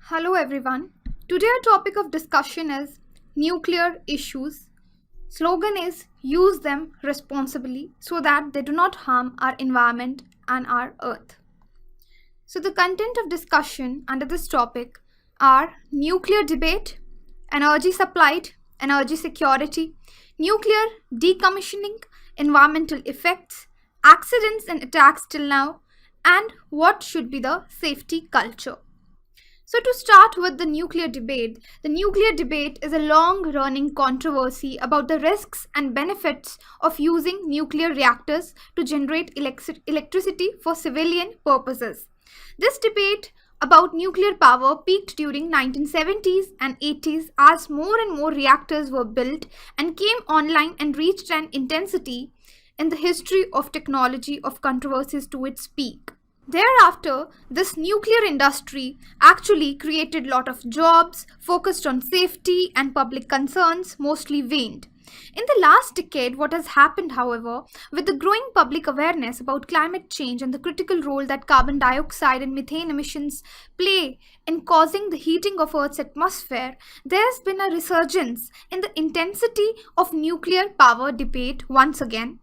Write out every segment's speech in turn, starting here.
Hello everyone. Today our topic of discussion is nuclear issues. Slogan is use them responsibly so that they do not harm our environment and our earth. So the content of discussion under this topic are nuclear debate, energy supply, energy security, nuclear decommissioning, environmental effects, accidents and attacks till now, and what should be the safety culture. So to start with the nuclear debate is a long-running controversy about the risks and benefits of using nuclear reactors to generate electricity for civilian purposes. This debate about nuclear power peaked during 1970s and 80s as more and more reactors were built and came online and reached an intensity in the history of technology of controversies to its peak. Thereafter, this nuclear industry actually created a lot of jobs, focused on safety and public concerns, mostly waned. In the last decade, what has happened, however, with the growing public awareness about climate change and the critical role that carbon dioxide and methane emissions play in causing the heating of Earth's atmosphere, there has been a resurgence in the intensity of nuclear power debate once again.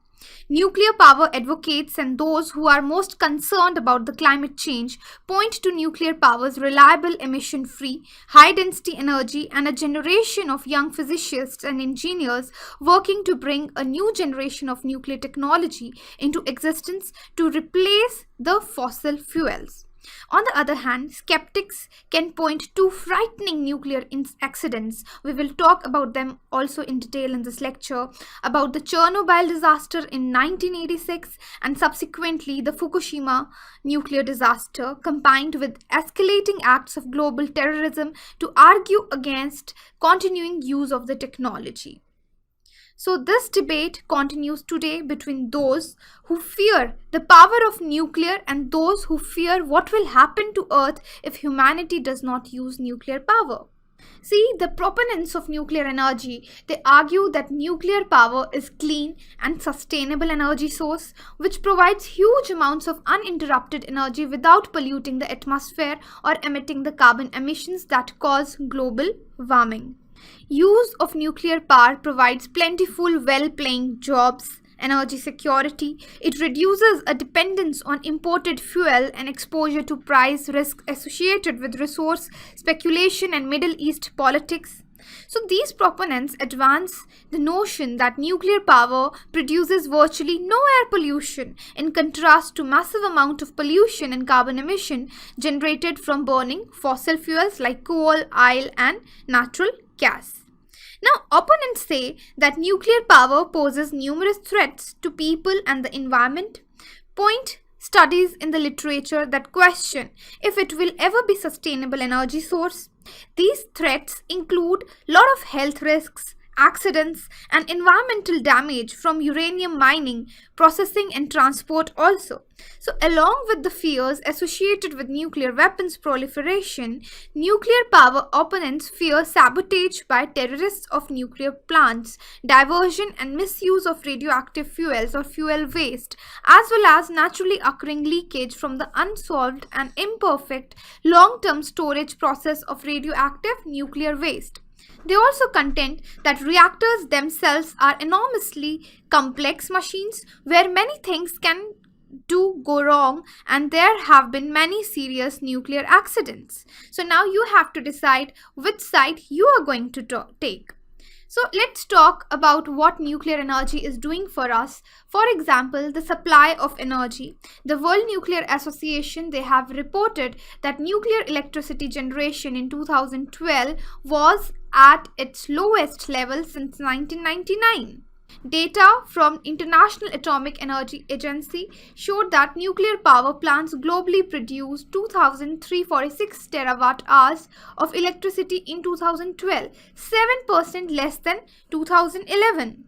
Nuclear power advocates and those who are most concerned about the climate change point to nuclear power's reliable emission-free, high-density energy and a generation of young physicists and engineers working to bring a new generation of nuclear technology into existence to replace the fossil fuels. On the other hand, skeptics can point to frightening nuclear accidents. We will talk about them also in detail in this lecture, about the Chernobyl disaster in 1986 and subsequently the Fukushima nuclear disaster, combined with escalating acts of global terrorism to argue against continuing use of the technology. So this debate continues today between those who fear the power of nuclear and those who fear what will happen to Earth if humanity does not use nuclear power. See, the proponents of nuclear energy, they argue that nuclear power is clean and sustainable energy source which provides huge amounts of uninterrupted energy without polluting the atmosphere or emitting the carbon emissions that cause global warming. Use of nuclear power provides plentiful, well-paying jobs, energy security. It reduces a dependence on imported fuel and exposure to price risk associated with resource speculation and Middle East politics. So these proponents advance the notion that nuclear power produces virtually no air pollution in contrast to massive amount of pollution and carbon emission generated from burning fossil fuels like coal, oil and natural gas. Now, opponents say that nuclear power poses numerous threats to people and the environment. Point studies in the literature that question if it will ever be sustainable energy source. These threats include a lot of health risks, accidents and environmental damage from uranium mining, processing and transport also. So along with the fears associated with nuclear weapons proliferation, nuclear power opponents fear sabotage by terrorists of nuclear plants, diversion and misuse of radioactive fuels or fuel waste, as well as naturally occurring leakage from the unsolved and imperfect long-term storage process of radioactive nuclear waste. They also contend that reactors themselves are enormously complex machines where many things can go wrong and there have been many serious nuclear accidents. So now you have to decide which side you are going to take. So let's talk about what nuclear energy is doing for us. For example, the supply of energy. The World Nuclear Association, they have reported that nuclear electricity generation in 2012 was at its lowest level since 1999. Data from International Atomic Energy Agency showed that nuclear power plants globally produced 2,346 terawatt-hours of electricity in 2012, 7% less than 2011.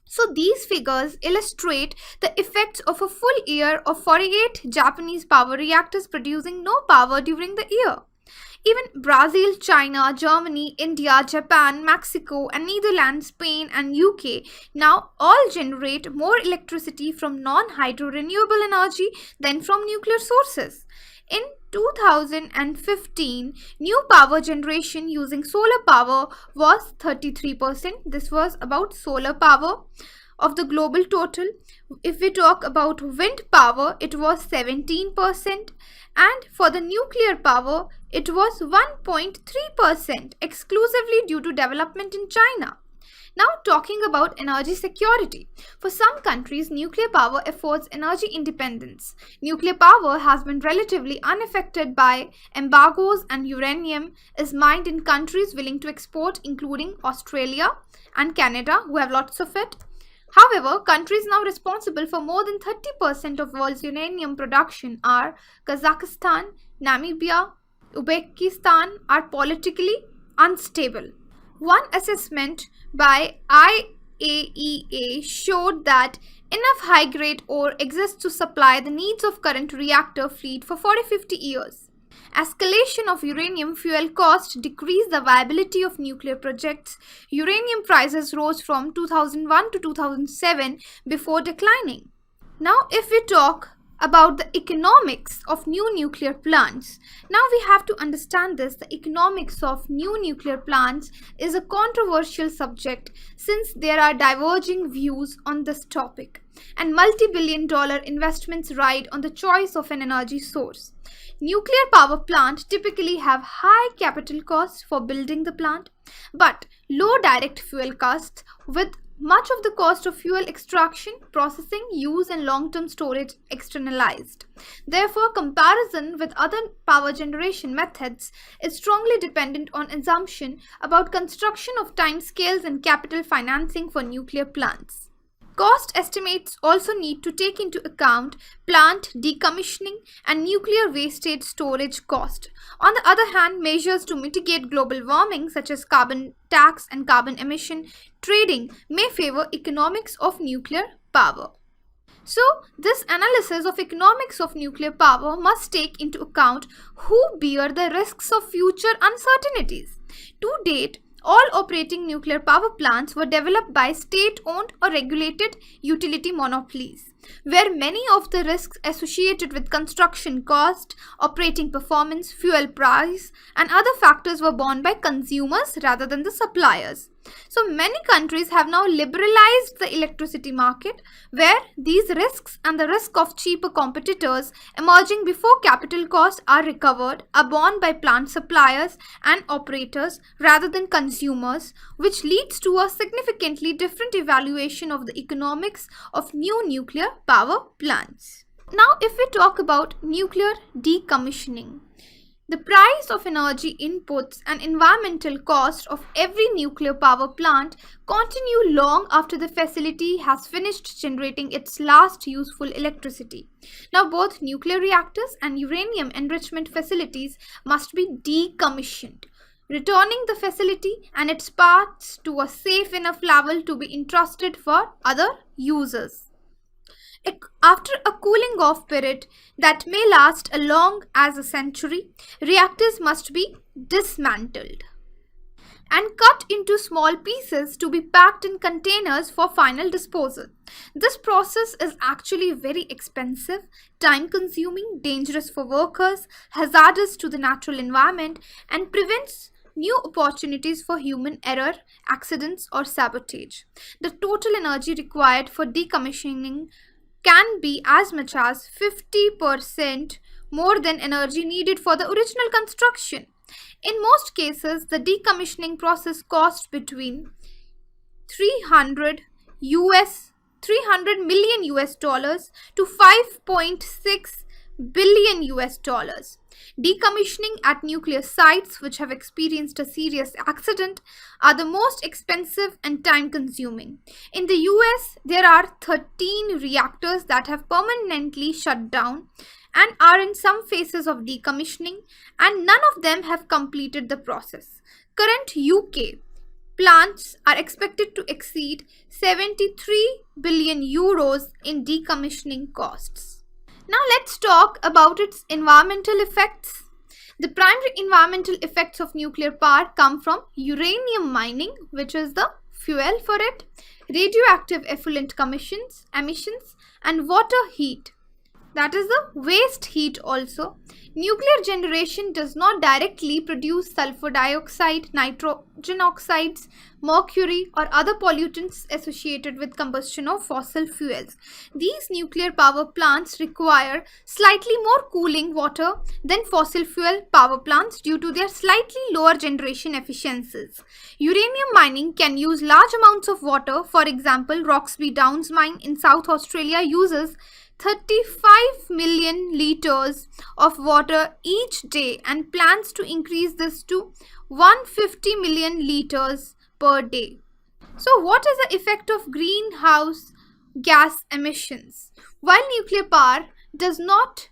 So these figures illustrate the effects of a full year of 48 Japanese power reactors producing no power during the year. Even Brazil, China, Germany, India, Japan, Mexico and Netherlands, Spain and UK now all generate more electricity from non-hydro renewable energy than from nuclear sources. In 2015, new power generation using solar power was 33%. This was about solar power of the global total. If we talk about wind power, it was 17%, and for the nuclear power, it was 1.3%, exclusively due to development in China. Now talking about energy security. For some countries, nuclear power affords energy independence. Nuclear power has been relatively unaffected by embargoes, and uranium is mined in countries willing to export, including Australia and Canada, who have lots of it. However, countries now responsible for more than 30% of world's uranium production are Kazakhstan, Namibia, Uzbekistan are politically unstable. One assessment by IAEA showed that enough high-grade ore exists to supply the needs of current reactor fleet for 40-50 years. Escalation of uranium fuel cost decreased the viability of nuclear projects. Uranium prices rose from 2001 to 2007 before declining. Now, if we talk about the economics of new nuclear plants. Now we have to understand this. The economics of new nuclear plants is a controversial subject since there are diverging views on this topic, and multi-billion-dollar investments ride on the choice of an energy source. Nuclear power plants typically have high capital costs for building the plant, but low direct fuel costs, with much of the cost of fuel extraction, processing, use and long-term storage externalized. Therefore, comparison with other power generation methods is strongly dependent on assumption about construction of timescales and capital financing for nuclear plants. Cost estimates also need to take into account plant decommissioning and nuclear wastage storage cost. On the other hand, measures to mitigate global warming such as carbon tax and carbon emission trading may favor economics of nuclear power. So, this analysis of economics of nuclear power must take into account who bear the risks of future uncertainties. To date, all operating nuclear power plants were developed by state-owned or regulated utility monopolies, where many of the risks associated with construction cost, operating performance, fuel price, and other factors were borne by consumers rather than the suppliers. So many countries have now liberalized the electricity market, where these risks and the risk of cheaper competitors emerging before capital costs are recovered are borne by plant suppliers and operators rather than consumers, which leads to a significantly different evaluation of the economics of new nuclear power plants. Now, if we talk about nuclear decommissioning, the price of energy inputs and environmental cost of every nuclear power plant continue long after the facility has finished generating its last useful electricity. Now, both nuclear reactors and uranium enrichment facilities must be decommissioned, returning the facility and its parts to a safe enough level to be entrusted for other users. After a cooling off period that may last as long as a century, reactors must be dismantled and cut into small pieces to be packed in containers for final disposal. This process is actually very expensive, time-consuming, dangerous for workers, hazardous to the natural environment, and prevents new opportunities for human error, accidents, or sabotage. The total energy required for decommissioning can be as much as 50% more than energy needed for the original construction. In most cases, the decommissioning process costs between 300 million US dollars to 5.6 billion US dollars. Decommissioning at nuclear sites which have experienced a serious accident are the most expensive and time-consuming. In the US, there are 13 reactors that have permanently shut down and are in some phases of decommissioning, and none of them have completed the process. Current UK plants are expected to exceed 73 billion euros in decommissioning costs. Now let's talk about its environmental effects. The primary environmental effects of nuclear power come from uranium mining, which is the fuel for it, radioactive effluent emissions, and water heat. that is the waste heat also. Nuclear generation does not directly produce sulfur dioxide, nitrogen oxides, mercury or other pollutants associated with combustion of fossil fuels. These nuclear power plants require slightly more cooling water than fossil fuel power plants due to their slightly lower generation efficiencies. Uranium mining can use large amounts of water. For example, Roxby Downs mine in South Australia uses 35 million liters of water each day and plans to increase this to 150 million liters per day. So what is the effect of greenhouse gas emissions? While nuclear power does not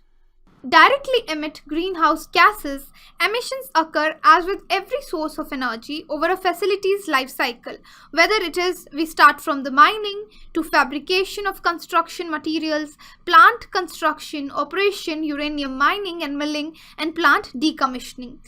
directly emit greenhouse gases, emissions occur as with every source of energy over a facility's life cycle, whether it is we start from the mining to fabrication of construction materials, plant construction, operation, uranium mining and milling, and plant decommissioning.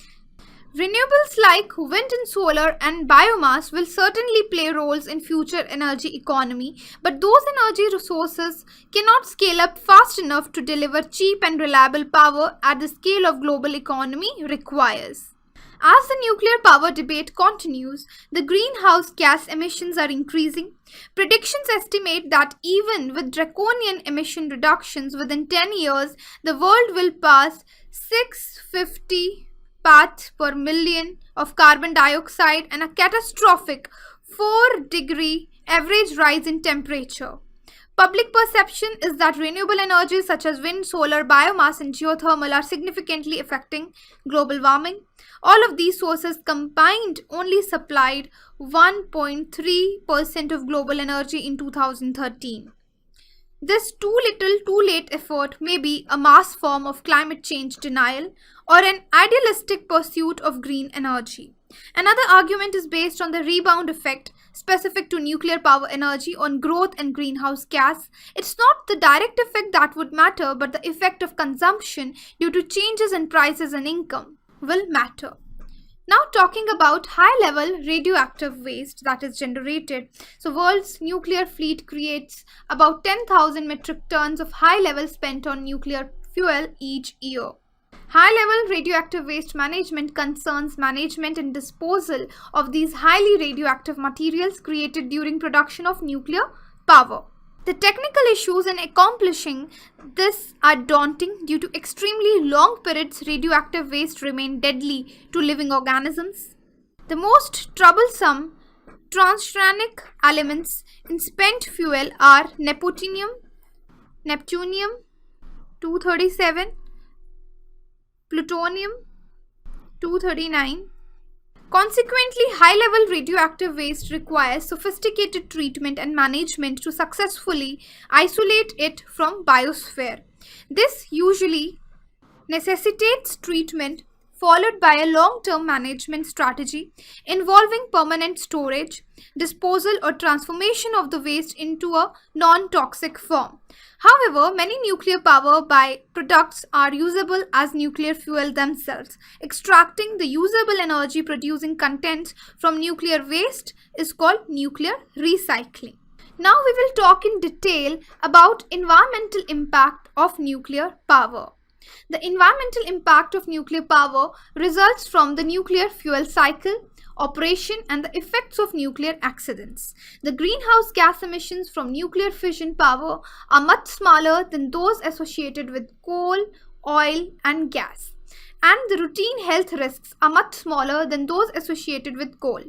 Renewables like wind and solar and biomass will certainly play roles in future energy economy, but those energy resources cannot scale up fast enough to deliver cheap and reliable power at the scale of global economy requires. As the nuclear power debate continues, the greenhouse gas emissions are increasing. Predictions estimate that even with draconian emission reductions within 10 years, the world will pass 650 parts per million of carbon dioxide and a catastrophic 4-degree average rise in temperature. Public perception is that renewable energies such as wind, solar, biomass and geothermal are significantly affecting global warming. All of these sources combined only supplied 1.3% of global energy in 2013. This too little, too late effort may be a mass form of climate change denial or an idealistic pursuit of green energy. Another argument is based on the rebound effect specific to nuclear power energy on growth and greenhouse gas. It's not the direct effect that would matter, but the effect of consumption due to changes in prices and income will matter. Now talking about high-level radioactive waste that is generated. So world's nuclear fleet creates about 10,000 metric tons of high-level spent on nuclear fuel each year. High-level radioactive waste management concerns management and disposal of these highly radioactive materials created during production of nuclear power. The technical issues in accomplishing this are daunting. Due to extremely long periods, radioactive waste remain deadly to living organisms. The most troublesome transuranic elements in spent fuel are neptunium 237, plutonium 239. Consequently, high-level radioactive waste requires sophisticated treatment and management to successfully isolate it from biosphere. This usually necessitates treatment followed by a long-term management strategy involving permanent storage, disposal or transformation of the waste into a non-toxic form. However, many nuclear power byproducts are usable as nuclear fuel themselves. Extracting the usable energy producing contents from nuclear waste is called nuclear recycling. Now we will talk in detail about environmental impact of nuclear power. The environmental impact of nuclear power results from the nuclear fuel cycle, operation and the effects of nuclear accidents. The greenhouse gas emissions from nuclear fission power are much smaller than those associated with coal, oil and gas. And the routine health risks are much smaller than those associated with coal.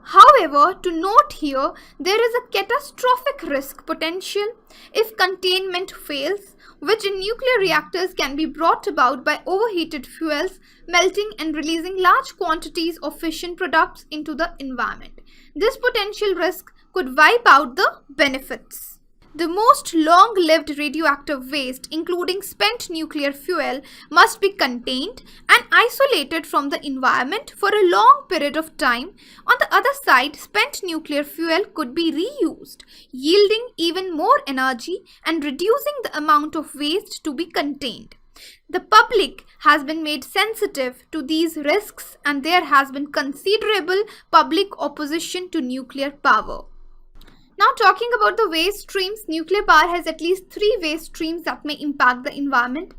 However, to note here, there is a catastrophic risk potential if containment fails, which in nuclear reactors can be brought about by overheated fuels melting and releasing large quantities of fission products into the environment. This potential risk could wipe out the benefits. The most long-lived radioactive waste, including spent nuclear fuel, must be contained and isolated from the environment for a long period of time. On the other side, spent nuclear fuel could be reused, yielding even more energy and reducing the amount of waste to be contained. The public has been made sensitive to these risks and there has been considerable public opposition to nuclear power. Now talking about the waste streams, nuclear power has at least 3 waste streams that may impact the environment.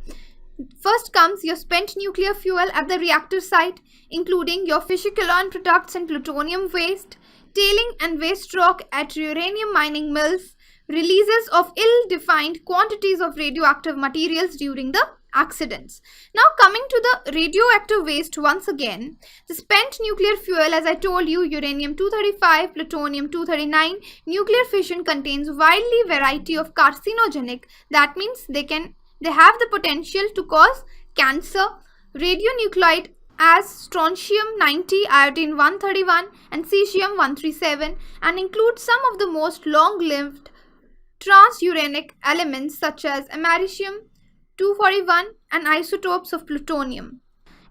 First comes your spent nuclear fuel at the reactor site, including your fission products and plutonium waste, tailing and waste rock at uranium mining mills, releases of ill-defined quantities of radioactive materials during the accidents. Now coming to the radioactive waste once again, the spent nuclear fuel, as I told you, uranium-235, plutonium-239, nuclear fission contains widely variety of carcinogenic, that means they have the potential to cause cancer, radionuclide as strontium-90, iodine-131 and cesium-137, and includes some of the most long-lived transuranic elements such as americium-241 and isotopes of plutonium.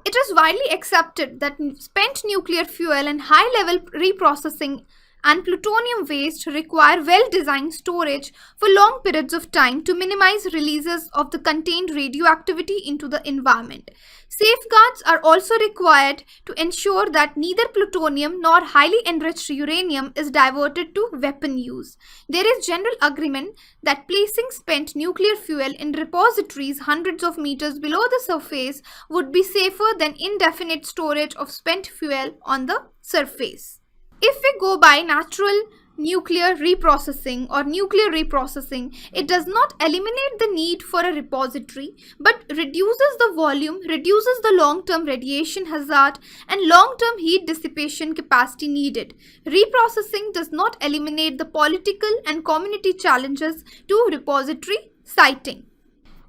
It is widely accepted that spent nuclear fuel and high-level reprocessing and plutonium waste require well-designed storage for long periods of time to minimize releases of the contained radioactivity into the environment. Safeguards are also required to ensure that neither plutonium nor highly enriched uranium is diverted to weapon use. There is general agreement that placing spent nuclear fuel in repositories hundreds of meters below the surface would be safer than indefinite storage of spent fuel on the surface. If we go by natural nuclear reprocessing or nuclear reprocessing, it does not eliminate the need for a repository but reduces the volume, reduces the long-term radiation hazard and long-term heat dissipation capacity needed. Reprocessing does not eliminate the political and community challenges to repository siting.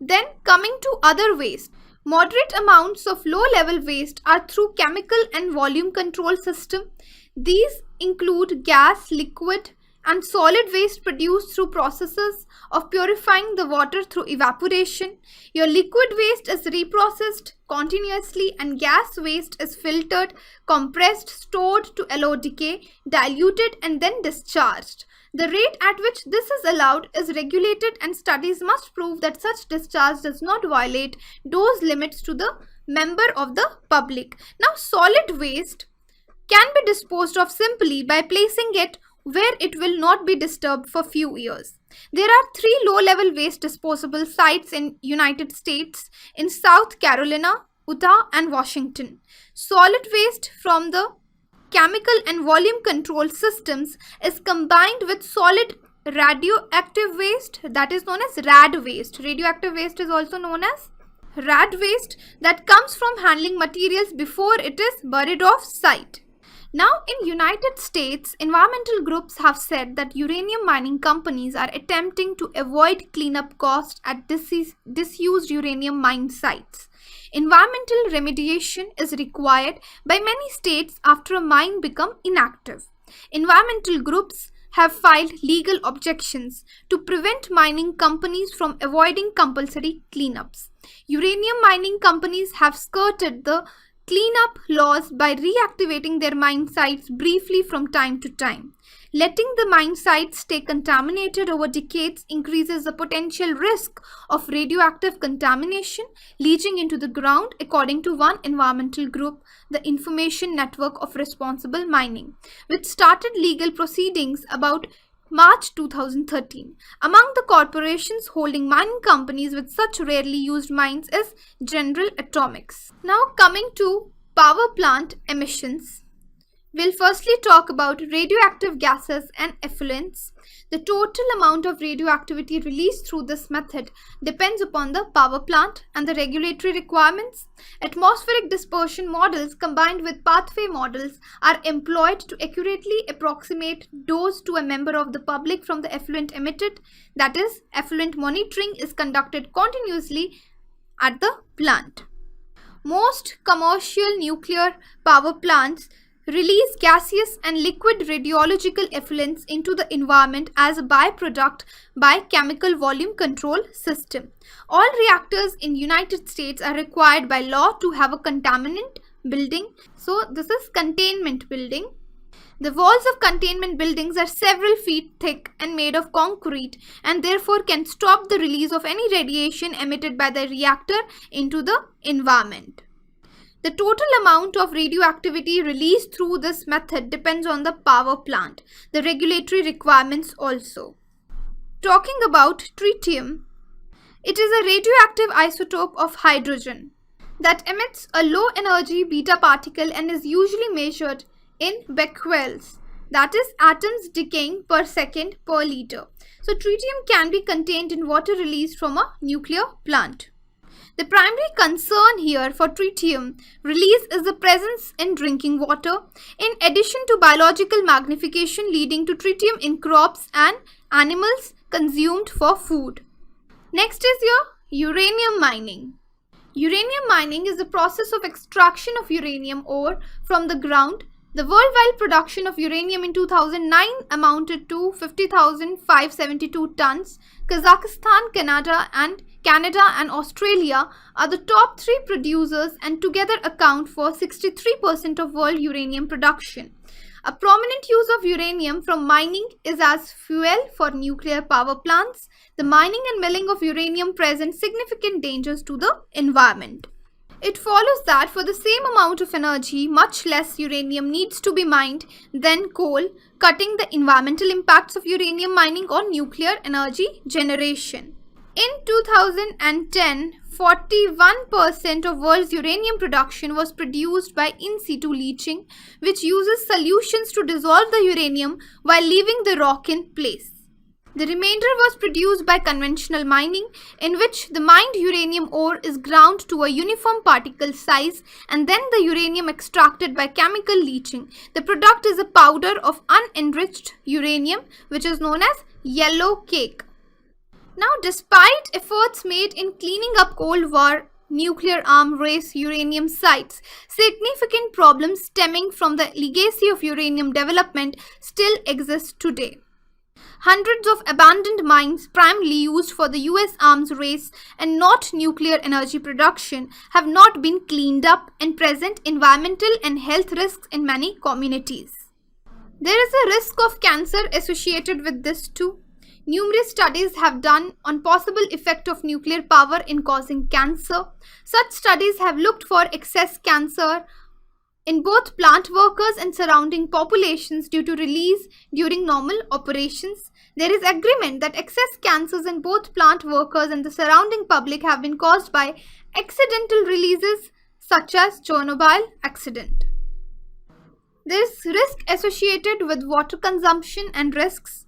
Then coming to other waste. Moderate amounts of low-level waste are through chemical and volume control system. These include gas, liquid, and solid waste produced through processes of purifying the water through evaporation. Your liquid waste is reprocessed continuously and gas waste is filtered, compressed, stored to allow decay, diluted, and then discharged. The rate at which this is allowed is regulated and studies must prove that such discharge does not violate those limits to the member of the public. Now, solid waste can be disposed of simply by placing it where it will not be disturbed for few years. There are 3 low-level waste disposable sites in United States in South Carolina, Utah and Washington. Solid waste from the chemical and volume control systems is combined with solid radioactive waste, that is known as RAD waste. Radioactive waste is also known as RAD waste, that comes from handling materials before it is buried off site. Now, in United States, environmental groups have said that uranium mining companies are attempting to avoid cleanup costs at disused uranium mine sites. Environmental remediation is required by many states after a mine becomes inactive. Environmental groups have filed legal objections to prevent mining companies from avoiding compulsory cleanups. Uranium mining companies have skirted the cleanup laws by reactivating their mine sites briefly from time to time. Letting the mine sites stay contaminated over decades increases the potential risk of radioactive contamination leaching into the ground, according to one environmental group, the Information Network of Responsible Mining, which started legal proceedings about March 2013. Among the corporations holding mining companies with such rarely used mines is General Atomics. Now coming to power plant emissions. We'll firstly talk about radioactive gases and effluents. The total amount of radioactivity released through this method depends upon the power plant and the regulatory requirements. Atmospheric dispersion models combined with pathway models are employed to accurately approximate dose to a member of the public from the effluent emitted. That is, effluent monitoring is conducted continuously at the plant. Most commercial nuclear power plants release gaseous and liquid radiological effluents into the environment as a byproduct by chemical volume control system. All reactors in United States are required by law to have a contaminant building. So this is containment building. The walls of containment buildings are several feet thick and made of concrete and therefore can stop the release of any radiation emitted by the reactor into the environment. The total amount of radioactivity released through this method depends on the power plant, the regulatory requirements also. Talking about tritium, it is a radioactive isotope of hydrogen that emits a low energy beta particle and is usually measured in becquerels, that is atoms decaying per second per liter. So tritium can be contained in water released from a nuclear plant. The primary concern here for tritium release is the presence in drinking water, in addition to biological magnification leading to tritium in crops and animals consumed for food. Next is your uranium mining. Uranium mining is the process of extraction of uranium ore from the ground. The worldwide production of uranium in 2009 amounted to 50,572 tons. Kazakhstan, Canada and Australia are the top 3 producers and together account for 63% of world uranium production. A prominent use of uranium from mining is as fuel for nuclear power plants. The mining and milling of uranium present significant dangers to the environment. It follows that for the same amount of energy, much less uranium needs to be mined than coal, cutting the environmental impacts of uranium mining on nuclear energy generation. In 2010, 41% of world's uranium production was produced by in situ leaching, which uses solutions to dissolve the uranium while leaving the rock in place. The remainder was produced by conventional mining, in which the mined uranium ore is ground to a uniform particle size and then the uranium extracted by chemical leaching. The product is a powder of unenriched uranium, which is known as yellow cake. Now, despite efforts made in cleaning up Cold War nuclear arm race uranium sites, significant problems stemming from the legacy of uranium development still exist today. Hundreds of abandoned mines primarily used for the US arms race and not nuclear energy production have not been cleaned up and present environmental and health risks in many communities. There is a risk of cancer associated with this too. Numerous studies have done on possible effect of nuclear power in causing cancer. Such studies have looked for excess cancer in both plant workers and surrounding populations due to release during normal operations. There is agreement that excess cancers in both plant workers and the surrounding public have been caused by accidental releases such as Chernobyl accident. There is risk associated with water consumption and risks.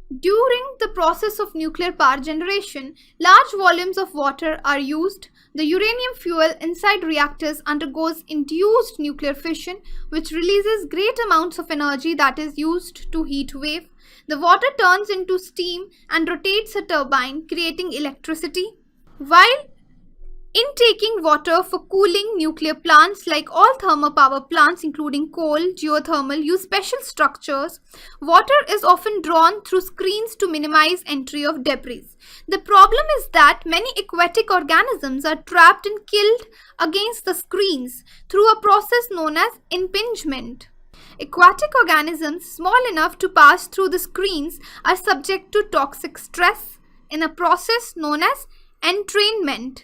During the process of nuclear power generation, large volumes of water are used. The uranium fuel inside reactors undergoes induced nuclear fission, which releases great amounts of energy that is used to heat wave. The water turns into steam and rotates a turbine, creating electricity. While intaking water for cooling, nuclear plants, like all thermal power plants including coal, geothermal, use special structures. Water is often drawn through screens to minimize entry of debris. The problem is that many aquatic organisms are trapped and killed against the screens through a process known as impingement. Aquatic organisms small enough to pass through the screens are subject to toxic stress in a process known as entrainment.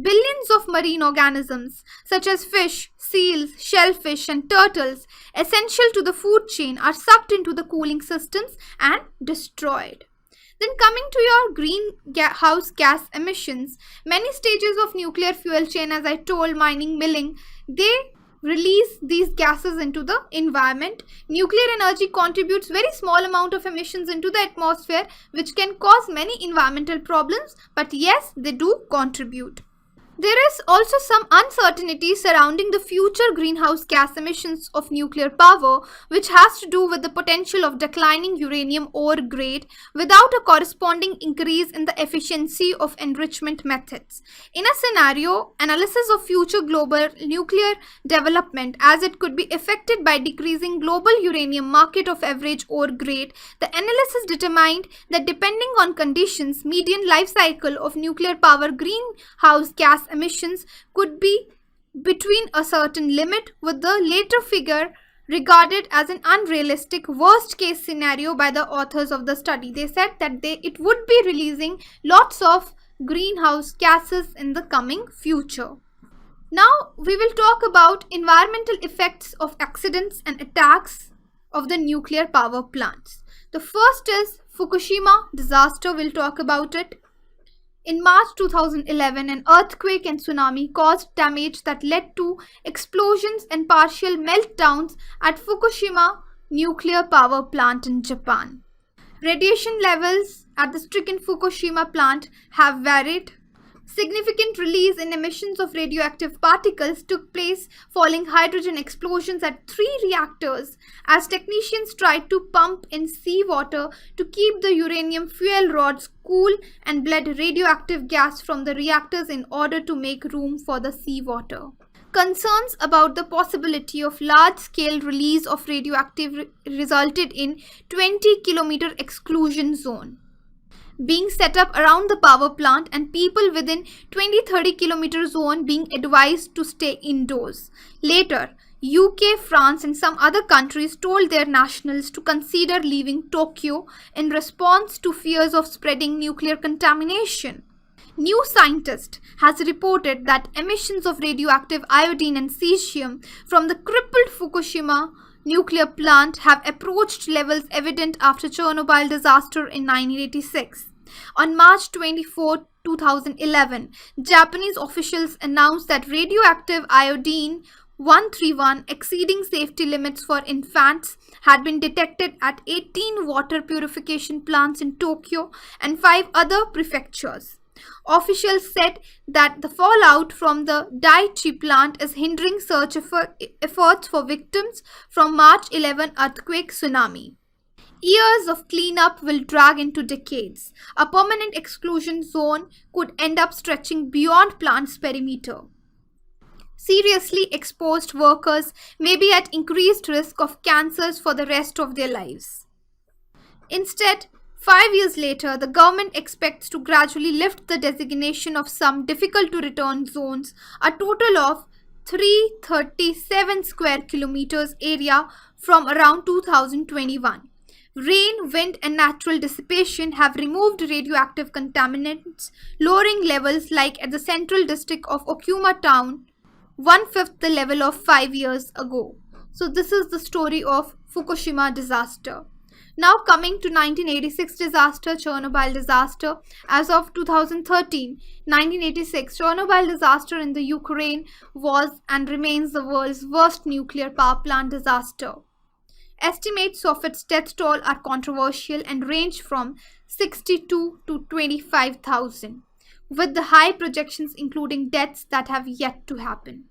Billions of marine organisms such as fish, seals, shellfish and turtles essential to the food chain are sucked into the cooling systems and destroyed. Then coming to your greenhouse gas emissions, many stages of nuclear fuel chain, as I told, mining, milling, they release these gases into the environment. Nuclear energy contributes very small amount of emissions into the atmosphere, which can cause many environmental problems, but yes, they do contribute. There is also some uncertainty surrounding the future greenhouse gas emissions of nuclear power, which has to do with the potential of declining uranium ore grade without a corresponding increase in the efficiency of enrichment methods. In a scenario analysis of future global nuclear development, as it could be affected by decreasing global uranium market of average ore grade, the analysis determined that depending on conditions, median life cycle of nuclear power greenhouse gas emissions could be between a certain limit, with the later figure regarded as an unrealistic worst case scenario by the authors of the study. They said that it would be releasing lots of greenhouse gases in the coming future. Now we will talk about environmental effects of accidents and attacks of the nuclear power plants. The first is Fukushima disaster. We'll talk about it. In March 2011, an earthquake and tsunami caused damage that led to explosions and partial meltdowns at Fukushima nuclear power plant in Japan. Radiation levels at the stricken Fukushima plant have varied. Significant release in emissions of radioactive particles took place following hydrogen explosions at 3 reactors as technicians tried to pump in seawater to keep the uranium fuel rods cool and bled radioactive gas from the reactors in order to make room for the seawater. Concerns about the possibility of large-scale release of radioactive resulted in 20-kilometer exclusion zone being set up around the power plant and people within 20-30 kilometer zone being advised to stay indoors. Later, UK, France and some other countries told their nationals to consider leaving Tokyo in response to fears of spreading nuclear contamination. New Scientist has reported that emissions of radioactive iodine and cesium from the crippled Fukushima nuclear plant have approached levels evident after Chernobyl disaster in 1986. On March 24, 2011, Japanese officials announced that radioactive iodine 131 exceeding safety limits for infants had been detected at 18 water purification plants in Tokyo and 5 other prefectures. Officials said that the fallout from the Daiichi plant is hindering search efforts for victims from March 11 earthquake tsunami. Years of cleanup will drag into decades. A permanent exclusion zone could end up stretching beyond plant's perimeter. Seriously exposed workers may be at increased risk of cancers for the rest of their lives. Instead, 5 years later, the government expects to gradually lift the designation of some difficult-to-return zones, a total of 337 square kilometers area from around 2021. Rain, wind and natural dissipation have removed radioactive contaminants, lowering levels like at the central district of Okuma town, 1/5 the level of 5 years ago. So this is the story of Fukushima disaster. Now coming to 1986 disaster, Chernobyl disaster. As of 2013, 1986, Chernobyl disaster in the Ukraine was and remains the world's worst nuclear power plant disaster. Estimates of its death toll are controversial and range from 62 to 25,000, with the high projections including deaths that have yet to happen.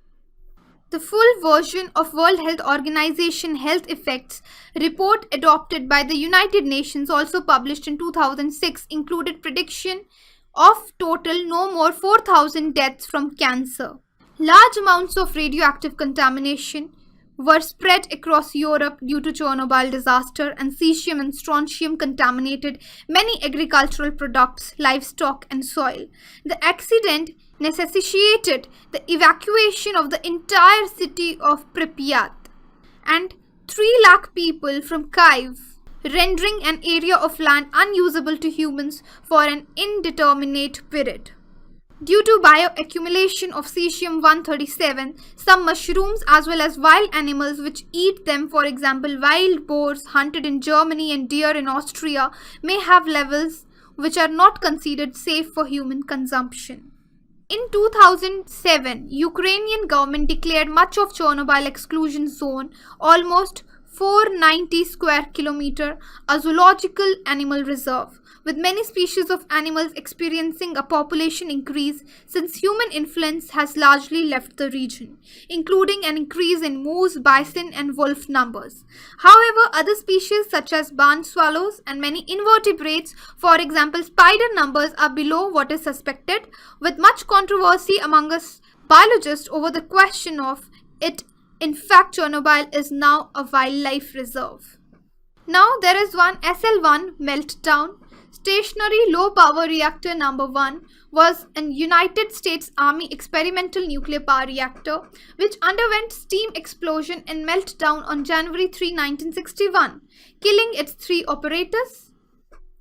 The full version of World Health Organization Health Effects report adopted by the United Nations, also published in 2006, included prediction of total no more 4,000 deaths from cancer. Large amounts of radioactive contamination were spread across Europe due to Chernobyl disaster, and cesium and strontium contaminated many agricultural products, livestock and soil. The accident necessitated the evacuation of the entire city of Pripyat and 3 lakh people from Kyiv, rendering an area of land unusable to humans for an indeterminate period. Due to bioaccumulation of cesium-137, some mushrooms as well as wild animals which eat them, for example wild boars hunted in Germany and deer in Austria, may have levels which are not considered safe for human consumption. In 2007, Ukrainian government declared much of Chernobyl exclusion zone, almost 490 square kilometer, a zoological animal reserve, with many species of animals experiencing a population increase since human influence has largely left the region, including an increase in moose, bison and wolf numbers. However, other species such as barn swallows and many invertebrates, for example spider numbers, are below what is suspected, with much controversy among us biologists over the question of it. In fact, Chernobyl is now a wildlife reserve. Now there is one SL1 meltdown. Stationary low power reactor number 1 was a United States Army experimental nuclear power reactor which underwent steam explosion and meltdown on January 3, 1961, killing its 3 operators.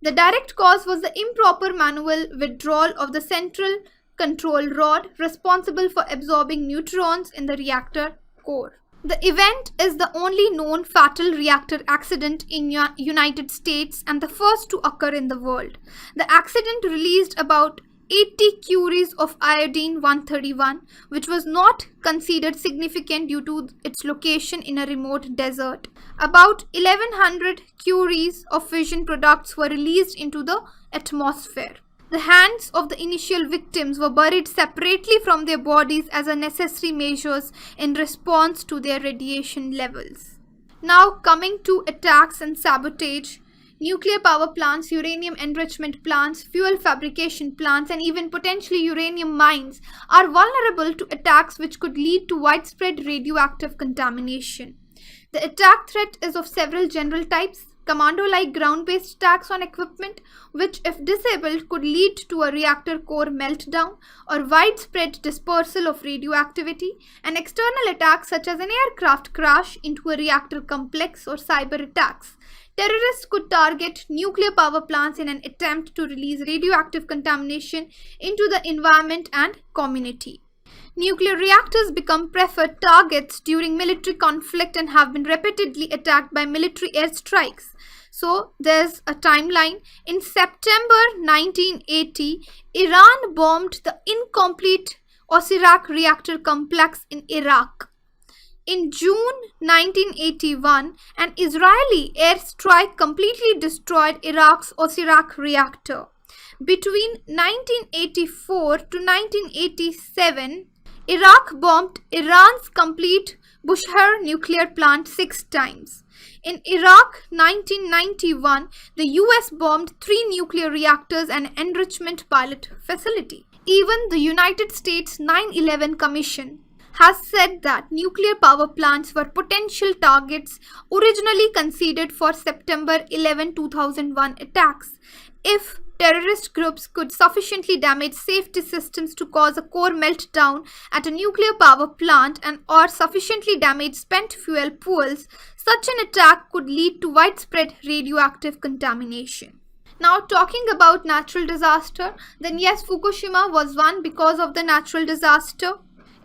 The direct cause was the improper manual withdrawal of the central control rod responsible for absorbing neutrons in the reactor core. The event is the only known fatal reactor accident in United States and the first to occur in the world. The accident released about 80 curies of iodine-131, which was not considered significant due to its location in a remote desert. About 1100 curies of fission products were released into the atmosphere. The hands of the initial victims were buried separately from their bodies as a necessary measures in response to their radiation levels. Now coming to attacks and sabotage. Nuclear power plants, uranium enrichment plants, fuel fabrication plants, and even potentially uranium mines are vulnerable to attacks which could lead to widespread radioactive contamination. The attack threat is of several general types. Commando-like ground-based attacks on equipment, which if disabled could lead to a reactor core meltdown or widespread dispersal of radioactivity, and external attacks such as an aircraft crash into a reactor complex or cyber attacks. Terrorists could target nuclear power plants in an attempt to release radioactive contamination into the environment and community. Nuclear reactors become preferred targets during military conflict and have been repeatedly attacked by military airstrikes. So there's a timeline. In September 1980, Iran bombed the incomplete Osirak reactor complex in Iraq. In June 1981, an Israeli airstrike completely destroyed Iraq's Osirak reactor. Between 1984 to 1987, Iraq bombed Iran's complete Bushehr nuclear plant 6 times. In Iraq 1991, the US bombed 3 nuclear reactors and an enrichment pilot facility. Even the United States 9/11 Commission has said that nuclear power plants were potential targets originally considered for September 11, 2001 attacks. If terrorist groups could sufficiently damage safety systems to cause a core meltdown at a nuclear power plant and or sufficiently damage spent fuel pools, such an attack could lead to widespread radioactive contamination. Now talking about natural disaster, then yes, Fukushima was one because of the natural disaster.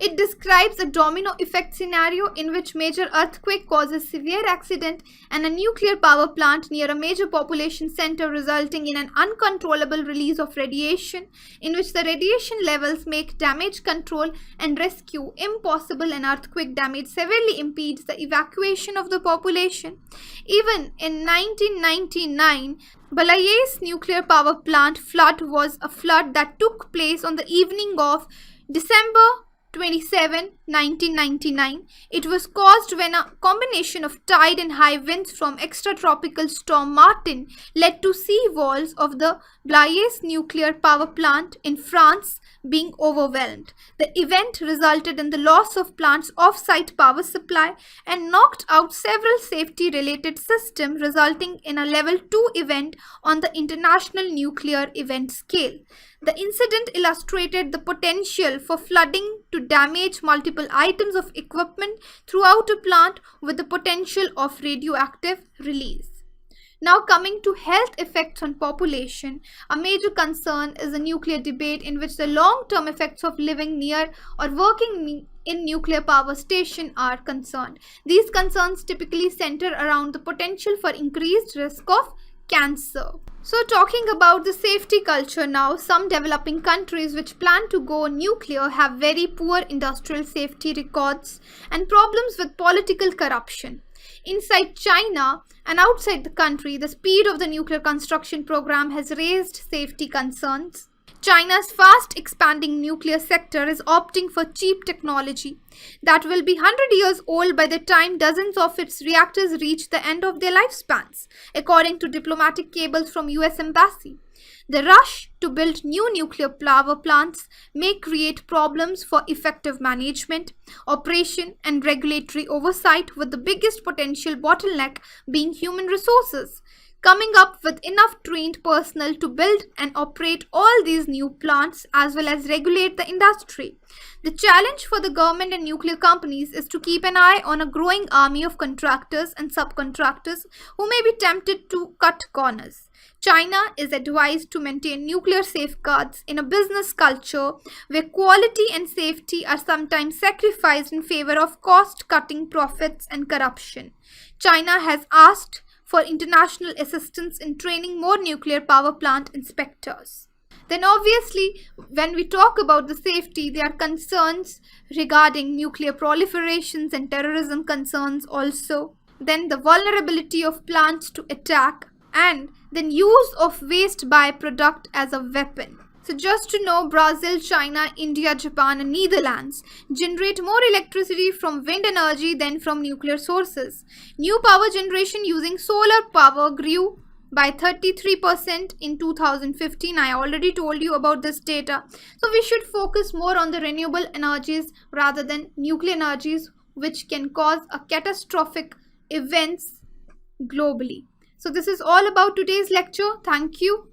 It describes a domino effect scenario in which major earthquake causes severe accident and a nuclear power plant near a major population center, resulting in an uncontrollable release of radiation, in which the radiation levels make damage control and rescue impossible, and earthquake damage severely impedes the evacuation of the population. Even in 1999, Balayes nuclear power plant flood was a flood that took place on the evening of December 27, 1999. It was caused when a combination of tide and high winds from extratropical storm Martin led to sea walls of the Blaise nuclear power plant in France being overwhelmed. The event resulted in the loss of plant's off-site power supply and knocked out several safety-related systems, resulting in a level 2 event on the international nuclear event scale. The incident illustrated the potential for flooding to damage multiple items of equipment throughout a plant with the potential of radioactive release. Now coming to health effects on population, a major concern is the nuclear debate in which the long-term effects of living near or working in nuclear power station are concerned. These concerns typically center around the potential for increased risk of cancer. So talking about the safety culture now, some developing countries which plan to go nuclear have very poor industrial safety records and problems with political corruption. Inside China and outside the country, the speed of the nuclear construction program has raised safety concerns. China's fast expanding nuclear sector is opting for cheap technology that will be 100 years old by the time dozens of its reactors reach the end of their lifespans, according to diplomatic cables from US Embassy. The rush to build new nuclear power plants may create problems for effective management, operation, and regulatory oversight, with the biggest potential bottleneck being human resources. Coming up with enough trained personnel to build and operate all these new plants as well as regulate the industry. The challenge for the government and nuclear companies is to keep an eye on a growing army of contractors and subcontractors who may be tempted to cut corners. China is advised to maintain nuclear safeguards in a business culture where quality and safety are sometimes sacrificed in favor of cost-cutting profits and corruption. China has asked for international assistance in training more nuclear power plant inspectors. Then obviously, when we talk about the safety, there are concerns regarding nuclear proliferations and terrorism concerns also. Then the vulnerability of plants to attack, and then use of waste byproduct as a weapon. So just to know, Brazil, China, India, Japan and Netherlands generate more electricity from wind energy than from nuclear sources. New power generation using solar power grew by 33% in 2015. I already told you about this data. So we should focus more on the renewable energies rather than nuclear energies, which can cause a catastrophic events globally. So this is all about today's lecture. Thank you.